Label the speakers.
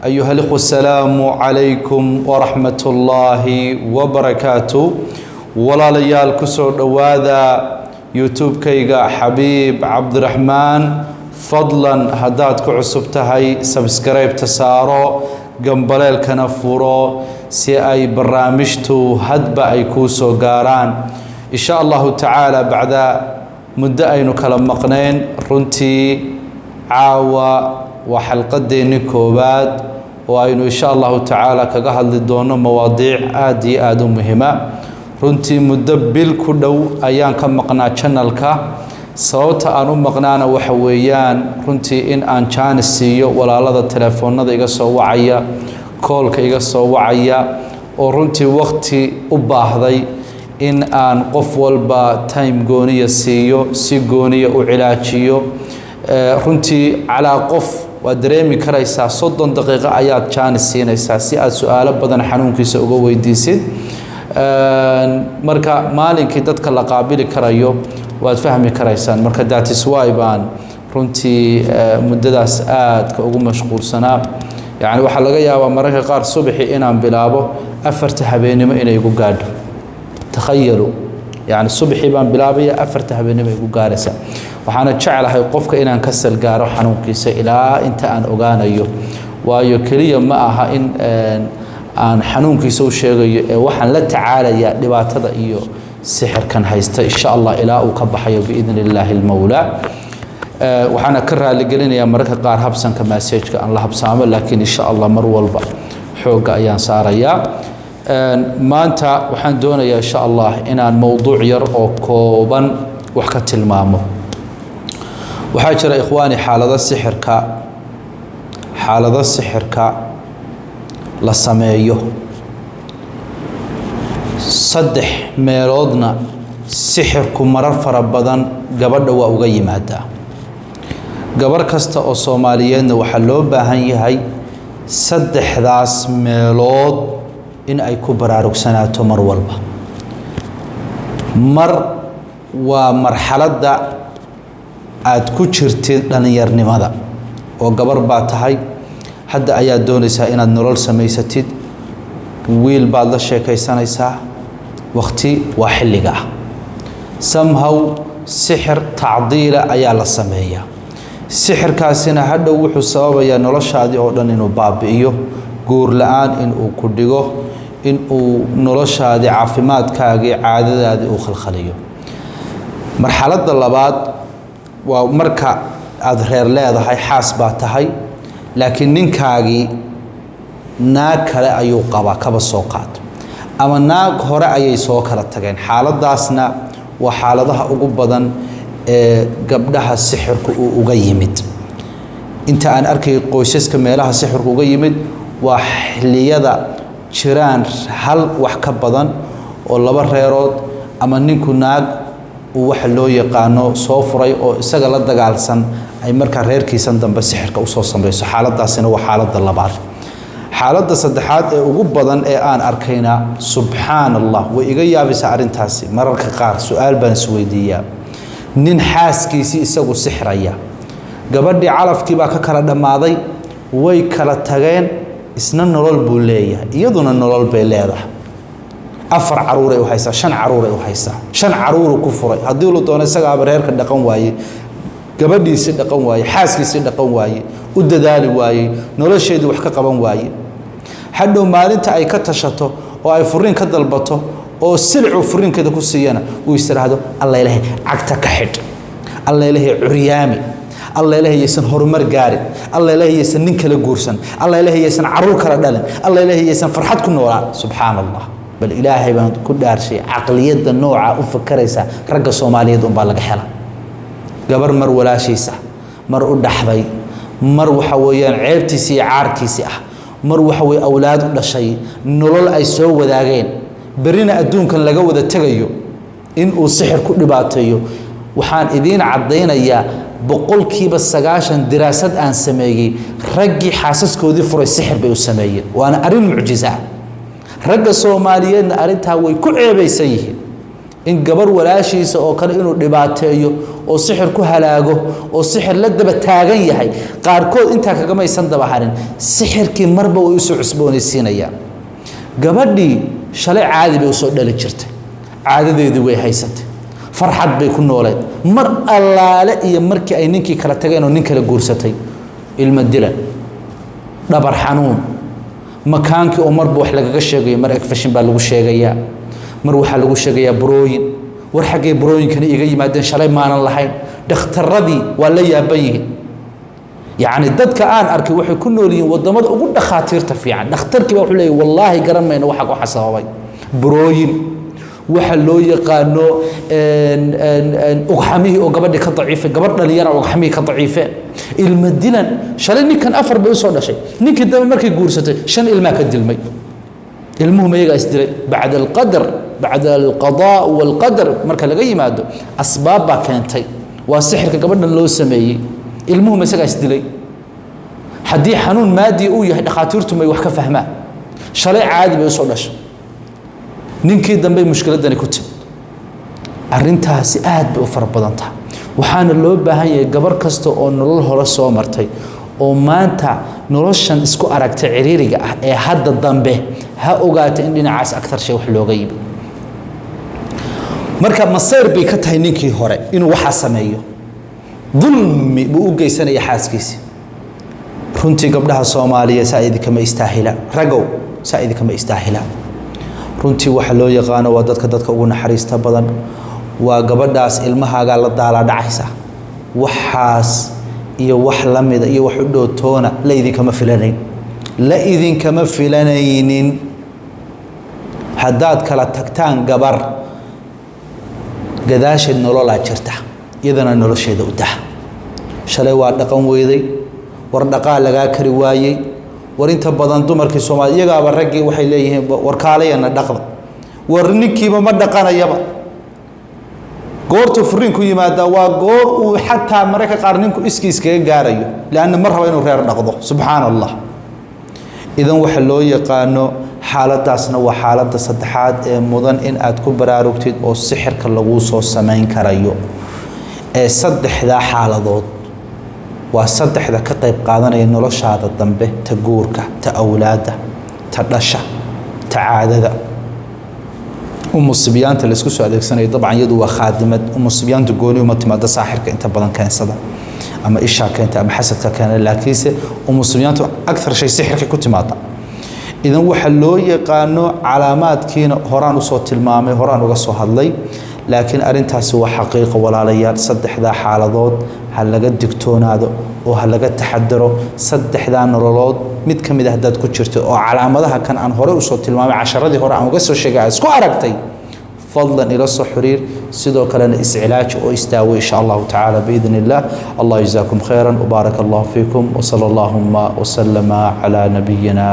Speaker 1: أيها الأخوة السلام عليكم ورحمة الله وبركاته. ولا ليال كسر وهذا يوتيوب كيغا حبيب عبد الرحمن فضلا هدات كعصبتهاي سبسكرايب تسارو جنبال كنفورو سي أي برامجتو هدبا أي كوسو قاران إن شاء الله تعالى بعد مدة أي نكلم مقنين رنتي عاوة وحلقة ديني كوباد وأينو إن شاء الله تعالى كجهل الدون مواضيع آدي مهمة رنتي مدة بالكدو أيان كم مقنع channel كا صوت أنو مقنعنا وحويان رنتي إن كان السيو ولا لذا التلفون هذا يقص وعيا كول كيقص وعيا ورنتي وقتي أباهذي إن قف والبا تايم جونية سيو سي جونية وعلاجيو runtii calaa qof waa dareemi karaysaa 30 daqiiqo ayaad chance siinaysaa si aad su'aalo badan xanuunkiisa uga weydiisid marka maalinkii dadka la qaabili karayo waad fahmi karaysaan marka that is why baan runtii muddadaas aad ka ugu mashquulsanaa yani waxa laga yaabaa mararka qaar subaxii inaan bilaabo 4 habeenimo inay igu gaadho takhayalu يعني الصبح يبان بلابية أفرت هبني بيجارسة وحنا تشعل هاي قفك إن نكسل جارو حنون كيسة إلى أنت أن أجانا يو ويكلي معها أن حنون كيسة وشيء وحن لا تعالى يا لبعض هذا يو سحر كان هيست إن شاء الله إلى وكبح بإذن الله المولى وحنا كرها اللي قلنا يا مركز قار هبسن كمسيج كأن الله بسامة لكن إن شاء الله مرول بق حوق أيان صاريا ما أنت وحن دونا يا شاء الله إن الموضوع يرقى كوبا وحكت المامو وحاجر إخواني حالة السحر كا للسمايو صدح ميرودنا سحر كمرر فربضان قبر وأوغي مادا قبر كستا أو صوماليين وحلو باهن يهي صدح ذاس ميلود إن أي كبر ركسناته مر والبا مر ومرحلة دا أتكشرت لنيرني ماذا وقبر باتهاي حد أياد دونيسا إن النرول سميستيد ويل بعض الشيء كيسان يسا وقتي وحلقة somehow سحر تعضيل أيال السمية سحر كاسنا هذا وحو سبب يا نرش هذه أردن إنه باب إيوه قور لآن إنه كرديجو إنه نرش هذه عافمات كاجي عادة هذه أخل خليه مرحلة اللبات ومركا أظهر لا هذا هاي حاسبات هاي لكن نكاجي ناك لا أيوقبا كبسوقات أما ناك هراء أي سوق هالتجين حالة داسنا وحالتها أقوبضا قبلها السحر وجيمد أنت أن أركي قوسس كمالها السحر وجيمد وحليذا شران هل وحكبضا ولا بريرود أما نكون ناق وحلو يقانو صوفري أو سجل الدجالسن أي مركز غير كيسان دم بالسحر كوصوصا بس حالة داسنا وحالة اللبار حالة صدحات وجبضا أن أركينا سبحان الله وإجيا بسعر تاسي مرة كقار سؤال بن سويدية ننحاس كيسي يسوي سحرية قبل عرف كيف ككرة دماضي ويكرة تجين إسنا نرول بولية يدون النرول بليرة أفر عرورة وحيسا شن عرورة وحيسا شن عرورة كفرة هديلو تونا سجى برير كده قوم واي قبل يصير قوم واي حاس يصير قوم واي وددال واي نرول شيء وحكة قوم واي حدو مالنت أي كتشته أو أي فرين كدلبته أو سلع فرين كده كوسيانا ويصير هذا الله إلهي عقتك حد الله إلهي عريامي الله إلهي يسن هرمر جاري الله إلهي يسن نكل جورسن الله إلهي يسن عروق ردلن الله إلهي يسن فرحتكم نورا سبحان الله بل إلهي بان كل شيء عقلية النوع أفكريسا رجع صومالية دون بالك حلا جبر مر ولا شيء سا مر أدحضي مر وحويان عيبتسي عاركيسي مر وحوي أولاد ولا شيء نرول أي سو وداعين برينا أدون كان لجود التجيو إن السحر كل بعتيو وحان إذين عضينا يا بقول كيف السجاشن دراسات عن سماجي رجع حاسس كودي فر السحر بيوسمايين وأنا أرين معجزة رجع الصوماليين أريتها وكل عيب يسيه in gabar walaashiisa oo kale inuu dhibaateeyo oo sixir ku halaago oo sixir la daba taagan yahay qaarkood inta kaga maysan daba harin sixirkii marba uu isu cusboonaysiinaya gabadhii shalay caadi bay soo dhali jirtay caadadeedii way haysatay farxad bay ku nooleed mar allaale iyo markii ay ninkii kala tageen oo nin kala guursatay ilma dilan dhabar xanuun makaankii oo marba wax lagaga sheegayo mar agfashin baa lagu sheegayaa mar waxa lagu sheegayaa burooyin war xagee burooyinkana iga yimaadeen shalay maanan lahayn dhakhtaradii waa la yaaban yihiin يعني dadka aan arkay waxay ku nool yihiin wadamada ugu dhakhaatiirta fiican dhakhtarkii baa wuxuu leeyahay wallaahi garan mayno waxa ku xasaabay burooyin waxa loo yaqaano ugxamihii oo gabadhi ka daciifay gabadh dhalinyara ugxamihii ka daciifay ilma dilan shalay ninkan afar bay u soo dhashay ninkii dambe markay guursatay shan ilmaa ka dilmay ilmuhu mayaga isdilay bacda alqadar bacda alqadaa walqadar marka laga yimaado asbaab baa keentay waa sixirka gabadhan loo sameeyey ilmuhu masaga isdilay haddii xanuun maadi uu yahay dhakhaatiirtu may wax ka fahmaan shalay caadi bay u soo dhashay ninkii dambe mushkiladani ku timid arrintaasi aad bay u fara badan tahay waxaana loo baahan yahay gabar kasta oo nolol hore soo martay oo maanta noloshan isku aragtay ciriiriga ah ee hadda dambe ha ogaata in dhinacaas aktar shay wax looga yimi marka masayr bay ka tahay ninkii hore inuu waxa sameeyo dulmi buu u geysanaya xaaskiisa runtii gabdhaha Soomaaliya saa'id kama istaahila ragow saa'id kama istaahila runtii waxa loo yaqaan waa dadka ugu naxariista badan waa gabadhaas ilmahaaga la daala dhacaysa waxaas iyo wax la mid iyo wax u dhootoona la idin kama filanaynin haddaad kala tagtaan gabar gadaasheed nolol jirta iyadana nolosheeda u dah shalay waa dhaqan weeday war dhaqaa laga kari waayay war inta badan dumarkii Soomaaliya iyagaaba ragii waxay leeyihiin war kaalayana dhaqda war ninkiiba ma dhaqanayaba goortu furiinku yimaada waa goor uu xataa marka qaar ninku iskiiskaga gaarayo laana mar raba inuu reer dhaqdo subhanallah idan waxa loo yaqaano xaaladaasna waa xaalada saddexaad ee mudan in aad ku baraarugtid oo sixirka lagu soo sameyn karayo ee saddexda xaaladood waa saddexda ka qayb qaadanaya noloshaada dambe ta guurka ta awlaada ta dhasha ta caadada umusibiyaanta la isku soo adeegsanay dabcan iyadu waa khaadimad umusibiyaanta gooni uma timaada saaxirka inta badan keensada ama isha keenta ama xasadka keena laakiinse umusibiyaantu akthar shay sixirka ku timaada idan waxa loo yaqaano calaamaadkiina horaan u soo tilmaamay horaan uga soo hadlay laakiin arintaasi waa xaqiiqo walaalayaal saddexda xaaladood ha laga digtoonaado oo ha laga taxadaro saddexda nololood mid kamid ah dad ku jirto oo calaamadaha kan aan hore u soo tilmaamay casharadii hore aan uga soo sheegay isku aragtay fadlan ila soo xiriir sidoo kalena iscilaaj oo istaawo insha Allah ta'ala باذن الله الله يجزاكم خيرا وبارك الله فيكم وصلى اللهم وسلم على نبينا